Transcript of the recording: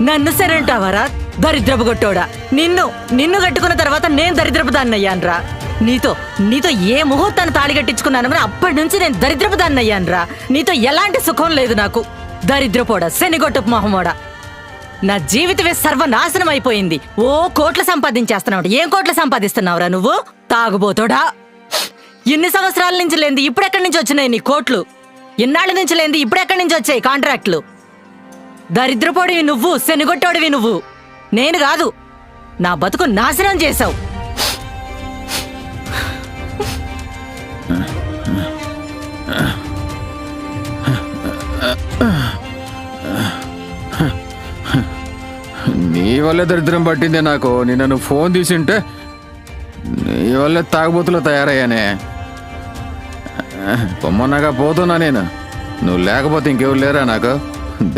నన్ను సరేంటావరా దరిద్రపు కొట్టోడా? నిన్ను కట్టుకున్న తర్వాత నేను దరిద్రపు దాన్ని అయ్యానురా. నీతో ఏ ముహూర్తాన్ని తాళి కట్టించుకున్నాను కానీ అప్పటి నుంచి నేను దరిద్రపు దాన్ని అయ్యానురా. నీతో ఎలాంటి సుఖం లేదు నాకు. దరిద్రపోడా, శనిగొట్టపు మొహమోడా, నా జీవితమే సర్వనాశనం అయిపోయింది. ఓ కోట్లు సంపాదించేస్తున్నావు. ఏం కోట్లు సంపాదిస్తున్నావురా నువ్వు? తాగుబోతోడా. ఇన్ని సంవత్సరాల నుంచి లేంది ఇప్పుడెక్కడి నుంచి వచ్చినాయి నీ కోట్లు? ఇన్నాళ్ళ నుంచి లేంది ఇప్పుడెక్కడి నుంచి వచ్చాయి కాంట్రాక్ట్లు? దరిద్రపోడివి నువ్వు, శనిగొట్టోడివి నువ్వు, నేను కాదు. నా బతుకు నాశనం చేశావు. నీ వల్లే దరిద్రం పట్టిందే నాకు. నిన్ను ఫోన్ తీసింటే నీ వల్లే తాగుబోతులు తయారయ్యానే. పొమ్మన్నాగా పోతున్నా నేను. నువ్వు లేకపోతే ఇంకెవరు లేరా నాకు?